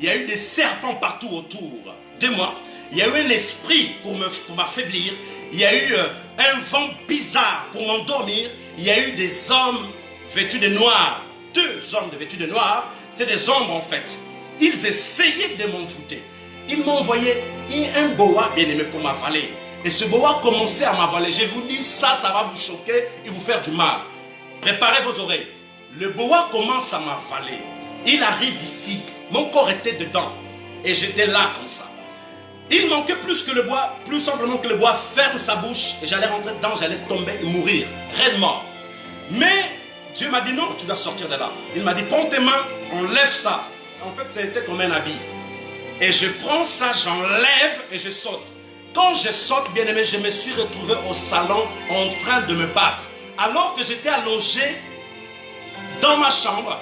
Il y a eu des serpents partout autour de moi. Il y a eu un esprit pour m'affaiblir. Il y a eu un vent bizarre pour m'endormir. Il y a eu des hommes vêtus de noir. 2 hommes vêtus de noir. C'était des ombres en fait. Ils essayaient de m'envoûter. Ils m'ont envoyé un boa bien aimé pour m'avaler. Et ce boa commençait à m'avaler. Je vous dis, ça va vous choquer et vous faire du mal. Préparez vos oreilles. Le boa commence à m'avaler. Il arrive ici. Mon corps était dedans. Et j'étais là comme ça. Il manquait plus que le bois, plus simplement que le bois ferme sa bouche. Et j'allais rentrer dedans, j'allais tomber et mourir. Raide mort. Mais Dieu m'a dit non, tu dois sortir de là. Il m'a dit, prends tes mains, enlève ça. En fait, c'était comme un habit. Et je prends ça, j'enlève et je saute. Quand je saute, bien aimé, je me suis retrouvé au salon en train de me battre. Alors que j'étais allongé dans ma chambre,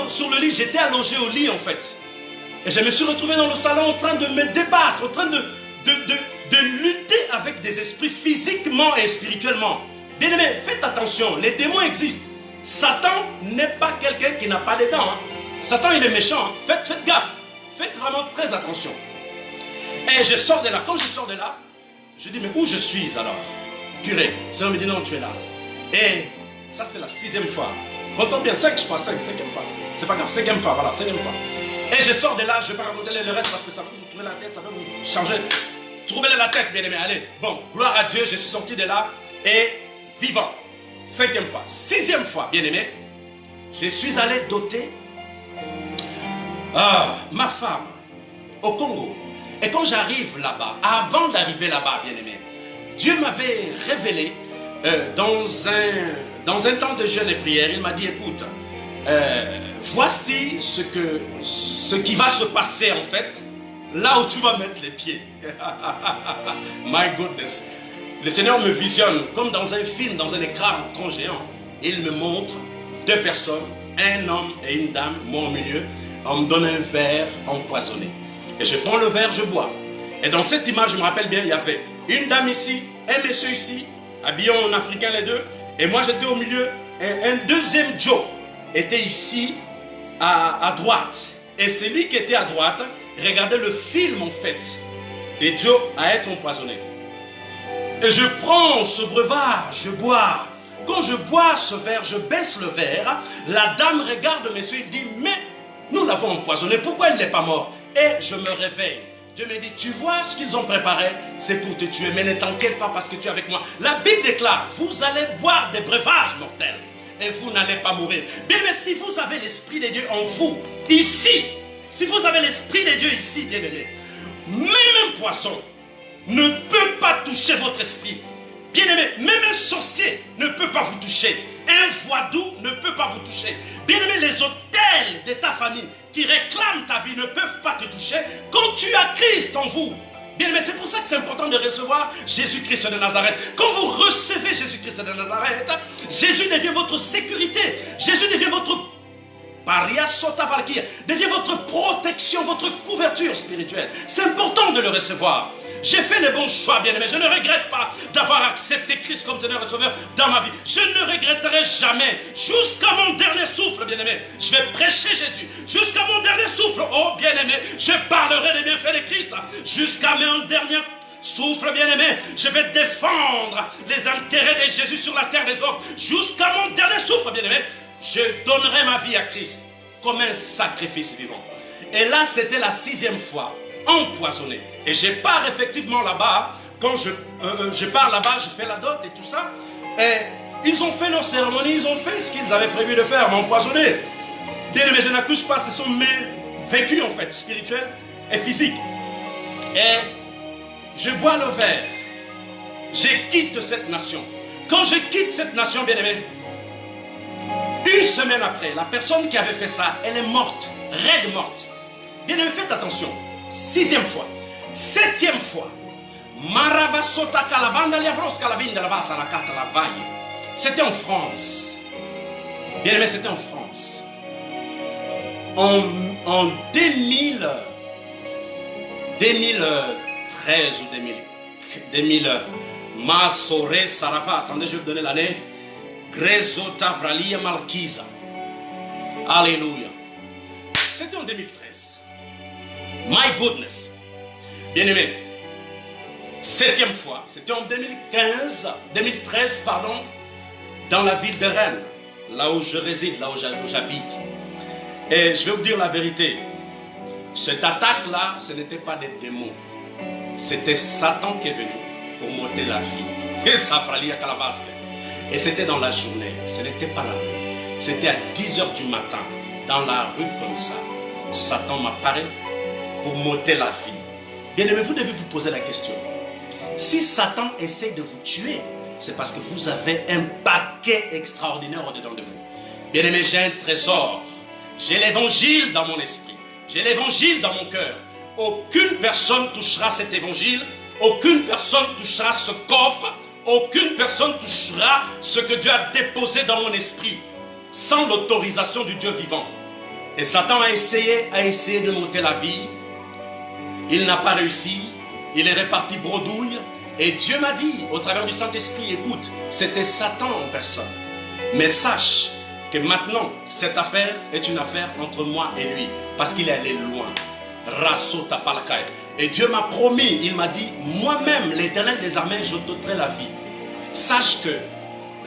sur le lit, j'étais allongé au lit en fait. Et je me suis retrouvé dans le salon en train de me débattre, en train de lutter avec des esprits physiquement et spirituellement. Bien aimé, faites attention, les démons existent. Satan n'est pas quelqu'un qui n'a pas les dents. Hein. Satan, il est méchant. Hein. Faites gaffe. Faites vraiment très attention. Et je sors de là. Quand je sors de là, je dis, mais où je suis alors? Purée. Le Seigneur me dit, non, tu es là. Et ça, c'était la 6e fois. Comptons bien, 5, je crois, 5e fois. C'est pas grave, 5e fois, voilà, 5e fois. Et je sors de là, je ne vais pas raconter le reste parce que ça peut vous tourner la tête, ça peut vous changer. Trouvez-le la tête, bien aimé, allez. Bon, gloire à Dieu, je suis sorti de là et vivant. 5e fois. 6e fois, bien aimé, je suis allé doter ma femme au Congo. Et quand j'arrive là-bas, avant d'arriver là-bas, bien aimé, Dieu m'avait révélé dans un temps de jeûne et prière, il m'a dit, écoute, voici ce qui va se passer en fait, là où tu vas mettre les pieds. My goodness. Le Seigneur me visionne comme dans un film, dans un écran géant. Il me montre 2 personnes, un homme et une dame, moi au milieu. On me donne un verre empoisonné. Et je prends le verre, je bois. Et dans cette image, je me rappelle bien, il y avait une dame ici, un monsieur ici, habillés en africain les deux. Et moi j'étais au milieu. Et un deuxième Joe était ici à droite. Et celui qui était à droite regardait le film en fait de Joe à être empoisonné. Et je prends ce breuvage, je bois. Quand je bois ce verre, je baisse le verre. La dame regarde monsieur et dit, mais nous l'avons empoisonné, pourquoi il n'est pas mort? Et je me réveille. Dieu me dit, tu vois ce qu'ils ont préparé, c'est pour te tuer, mais ne t'inquiète pas parce que tu es avec moi. La Bible déclare, vous allez boire des breuvages mortels et vous n'allez pas mourir. Bien, mais si vous avez l'Esprit de Dieu en vous, ici, si vous avez l'Esprit de Dieu ici, bien aimé, même un poisson ne peut pas toucher votre esprit. Bien aimé, même un sorcier ne peut pas vous toucher. Un voidou ne peut pas vous toucher. Bien aimé, les autels de ta famille qui réclament ta vie ne peuvent pas te toucher quand tu as Christ en vous. Bien aimé, c'est pour ça que c'est important de recevoir Jésus-Christ de Nazareth. Quand vous recevez Jésus-Christ de Nazareth, Jésus devient votre sécurité. Jésus devient votre devient votre protection, votre couverture spirituelle. C'est important de le recevoir. J'ai fait les bons choix, bien-aimé. Je ne regrette pas d'avoir accepté Christ comme Seigneur et Sauveur dans ma vie. Je ne regretterai jamais. Jusqu'à mon dernier souffle, bien-aimé, je vais prêcher Jésus. Jusqu'à mon dernier souffle, oh bien-aimé, je parlerai des bienfaits de Christ. Jusqu'à mon dernier souffle, bien-aimé, je vais défendre les intérêts de Jésus sur la terre des hommes. Jusqu'à mon dernier souffle, bien-aimé, je donnerai ma vie à Christ comme un sacrifice vivant. Et là, c'était la 6e fois. Empoisonné. Et je pars effectivement là-bas. Quand je pars là-bas, je fais la dot et tout ça. Et ils ont fait leur cérémonie, ils ont fait ce qu'ils avaient prévu de faire, m'empoisonner. Bien aimé, je n'accuse pas, ce sont mes vécus en fait, spirituels et physiques. Et je bois le verre. Je quitte cette nation. Quand je quitte cette nation, bien aimé, une semaine après, la personne qui avait fait ça, elle est morte, raide morte. Bien aimé, faites attention. 6e fois. 7e fois. C'était en France. Bien aimé, c'était en France. En 2013 ou 2000, Masore Sarafa. Attendez, je vais vous donner l'année. Grezota Vralia Malkiza. Alléluia. C'était en 2013. My goodness. Bien aimé. 7e fois. C'était en 2013, pardon, dans la ville de Rennes, là où je réside, là où j'habite. Et je vais vous dire la vérité. Cette attaque-là, ce n'était pas des démons. C'était Satan qui est venu pour m'ôter la vie. Et ça fallait à Calabasque. Et c'était dans la journée. Ce n'était pas la nuit. C'était à 10h du matin, dans la rue comme ça. Satan m'apparaît pour m'ôter la vie. Bien aimé, vous devez vous poser la question. Si Satan essaie de vous tuer, c'est parce que vous avez un paquet extraordinaire au-dedans de vous. Bien aimé, j'ai un trésor. J'ai l'évangile dans mon esprit. J'ai l'évangile dans mon cœur. Aucune personne touchera cet évangile. Aucune personne touchera ce coffre. Aucune personne touchera ce que Dieu a déposé dans mon esprit sans l'autorisation du Dieu vivant. Et Satan a essayé de m'ôter la vie. Il n'a pas réussi. Il est reparti bredouille. Et Dieu m'a dit, au travers du Saint-Esprit, écoute, c'était Satan en personne. Mais sache que maintenant, cette affaire est une affaire entre moi et lui. Parce qu'il est allé loin. Rasota Palakai. Et Dieu m'a promis, il m'a dit, moi-même, l'Éternel des armées, je t'ôterai la vie. Sache que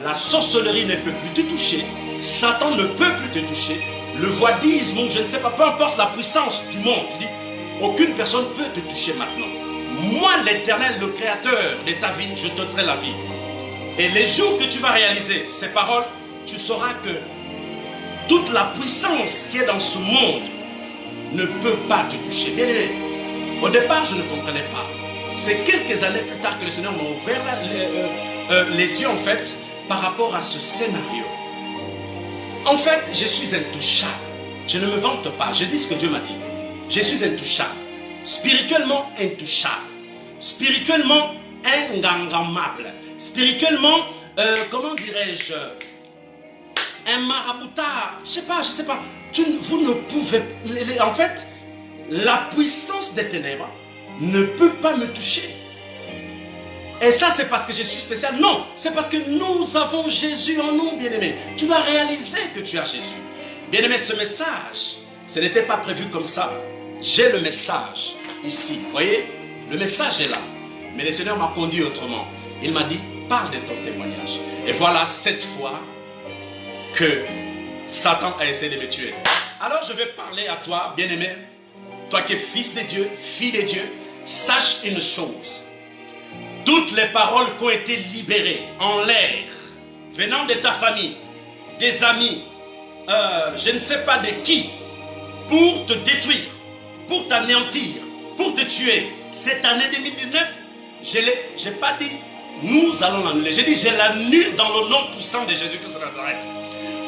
la sorcellerie ne peut plus te toucher. Satan ne peut plus te toucher. Le voidisme, ou je ne sais pas, peu importe la puissance du monde, il dit, aucune personne peut te toucher maintenant. Moi, l'Éternel, le Créateur de ta vie, je t'ôterai la vie. Et les jours que tu vas réaliser ces paroles, tu sauras que toute la puissance qui est dans ce monde ne peut pas te toucher. Bien aimé, au départ, je ne comprenais pas. C'est quelques années plus tard que le Seigneur m'a ouvert les yeux, en fait, par rapport à ce scénario. En fait, je suis intouchable. Je ne me vante pas. Je dis ce que Dieu m'a dit. Je suis intouchable. Spirituellement intouchable. Spirituellement ingangamable. Spirituellement, comment dirais-je, un maraboutard. Je sais pas. Vous ne pouvez... En fait, la puissance des ténèbres ne peut pas me toucher. Et ça, c'est parce que je suis spécial. Non, c'est parce que nous avons Jésus en nous, bien-aimé. Tu dois réaliser que tu as Jésus. Bien-aimé, ce message, ce n'était pas prévu comme ça. J'ai le message ici. Vous voyez, le message est là. Mais le Seigneur m'a conduit autrement. Il m'a dit, parle de ton témoignage. Et voilà, cette fois que Satan a essayé de me tuer. Alors, je vais parler à toi, bien-aimé. Toi qui es fils de Dieu, fille de Dieu, sache une chose. Toutes les paroles qui ont été libérées en l'air, venant de ta famille, des amis, je ne sais pas de qui, pour te détruire, pour t'anéantir, pour te tuer, cette année 2019, je n'ai pas dit, nous allons l'annuler. J'ai dit, je l'annule dans le nom puissant de Jésus-Christ de Nazareth.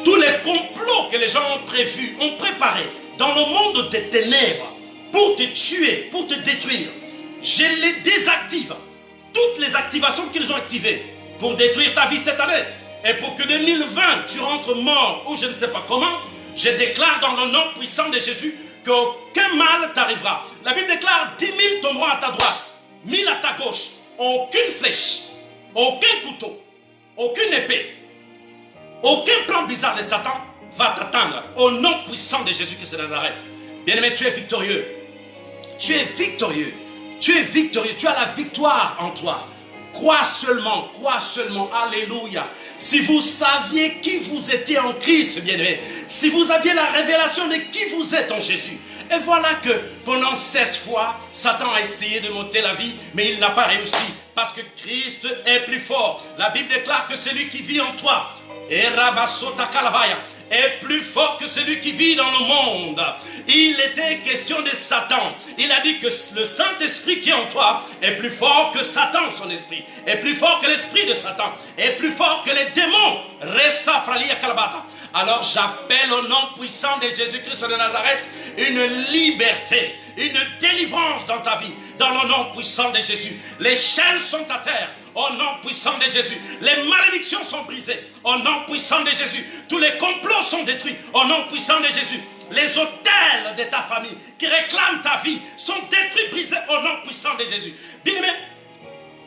Tous les complots que les gens ont prévus, ont préparé dans le monde des ténèbres, pour te tuer, pour te détruire, je les désactive. Toutes les activations qu'ils ont activées pour détruire ta vie cette année. Et pour que 2020, tu rentres mort ou je ne sais pas comment, je déclare dans le nom puissant de Jésus qu'aucun mal t'arrivera. La Bible déclare 10 000 tomberont à ta droite, 1000 à ta gauche. Aucune flèche, aucun couteau, aucune épée, aucun plan bizarre de Satan va t'atteindre. Au nom puissant de Jésus-Christ de Nazareth. Bien-aimé, tu es victorieux. Tu es victorieux. Tu es victorieux, tu as la victoire en toi. Crois seulement, alléluia. Si vous saviez qui vous étiez en Christ, bien-aimé, si vous aviez la révélation de qui vous êtes en Jésus. Et voilà que pendant 7 fois, Satan a essayé de monter la vie, mais il n'a pas réussi. Parce que Christ est plus fort. La Bible déclare que celui qui vit en toi, est plus fort que celui qui vit dans le monde. Il était question de Satan. Il a dit que le Saint-Esprit qui est en toi est plus fort que Satan, son esprit. Est plus fort que l'esprit de Satan. Est plus fort que les démons. Alors j'appelle au nom puissant de Jésus-Christ de Nazareth une liberté, une délivrance dans ta vie. Dans le nom puissant de Jésus. Les chaînes sont à terre. Au nom puissant de Jésus. Les malédictions sont brisées. Au nom puissant de Jésus. Tous les complots sont détruits. Au nom puissant de Jésus. Les autels de ta famille qui réclament ta vie sont détruits, brisés au nom puissant de Jésus. Bien-aimé,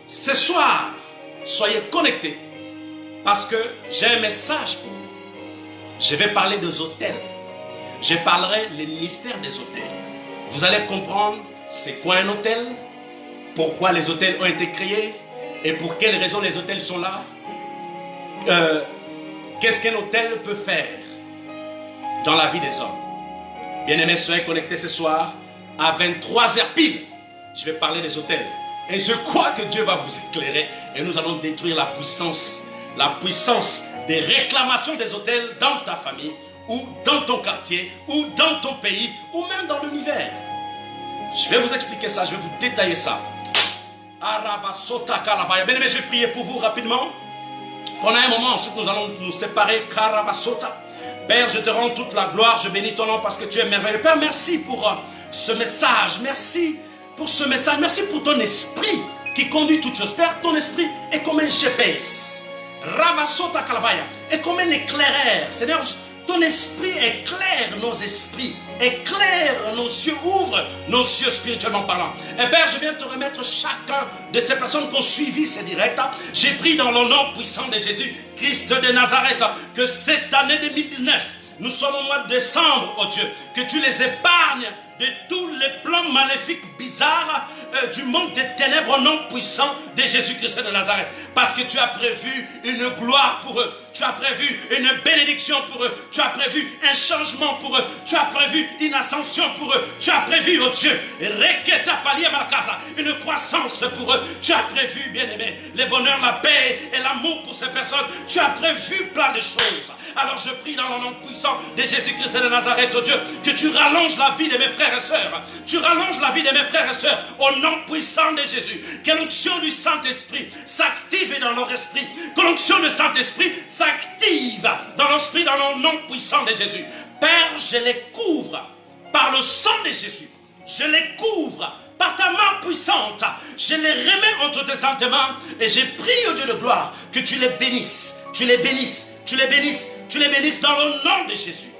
ce soir, soyez connectés parce que j'ai un message pour vous. Je vais parler des autels. Je parlerai les mystères des autels. Vous allez comprendre c'est quoi un autel, pourquoi les autels ont été créés et pour quelles raisons les autels sont là. Qu'est-ce qu'un autel peut faire dans la vie des hommes. Bien-aimés, soyez connectés ce soir à 23h pile. Je vais parler des autels. Et je crois que Dieu va vous éclairer et nous allons détruire la puissance des réclamations des autels dans ta famille ou dans ton quartier ou dans ton pays ou même dans l'univers. Je vais vous expliquer ça, je vais vous détailler ça. Bien-aimés, je vais prier pour vous rapidement. Pendant un moment, ensuite nous allons nous séparer. Père, je te rends toute la gloire, je bénis ton nom parce que tu es merveilleux. Père, merci pour ce message, merci pour ce message, merci pour ton esprit qui conduit toutes choses. Père, ton esprit est comme un GPS, est comme un éclaireur. Seigneur, ton esprit éclaire nos esprits, éclaire nos yeux, ouvre nos yeux spirituellement parlant. Et Père, je viens te remettre chacun de ces personnes qui ont suivi ces directs. J'ai pris dans le nom puissant de Jésus, Christ de Nazareth, que cette année 2019, nous sommes au mois de décembre, oh Dieu, que tu les épargnes de tous les plans maléfiques bizarres du monde des ténèbres au nom puissant de Jésus-Christ de Nazareth. Parce que tu as prévu une gloire pour eux. Tu as prévu une bénédiction pour eux. Tu as prévu un changement pour eux. Tu as prévu une ascension pour eux. Tu as prévu, oh Dieu, une croissance pour eux. Tu as prévu, bien-aimé, le bonheur, la paix et l'amour pour ces personnes. Tu as prévu plein de choses. Alors je prie dans le nom puissant de Jésus-Christ de Nazareth, oh Dieu, que tu rallonges la vie de mes frères et sœurs. Tu rallonges la vie de mes frères et sœurs au nom puissant de Jésus. Que l'onction du Saint-Esprit s'active dans leur esprit. Que l'onction du Saint-Esprit s'active dans l'esprit, dans le nom puissant de Jésus. Père, je les couvre par le sang de Jésus. Je les couvre par ta main puissante. Je les remets entre tes saintes mains et je prie au Dieu de gloire que tu les bénisses. Tu les bénisses. Tu les bénisses. Tu les bénisses dans le nom de Jésus.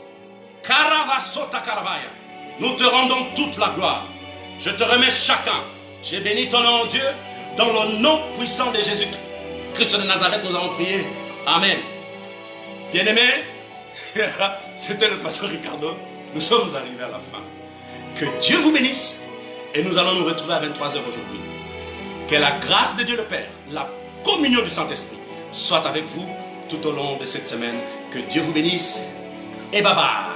Karavasota Karavaya. Nous te rendons toute la gloire. Je te remets chacun. J'ai béni ton nom, Dieu, dans le nom puissant de Jésus Christ de Nazareth. Nous avons prié. Amen. Bien-aimés, c'était le pasteur Ricardo. Nous sommes arrivés à la fin. Que Dieu vous bénisse. Et nous allons nous retrouver à 23h aujourd'hui. Que la grâce de Dieu le Père, la communion du Saint-Esprit soit avec vous tout au long de cette semaine. Que Dieu vous bénisse et bye bye.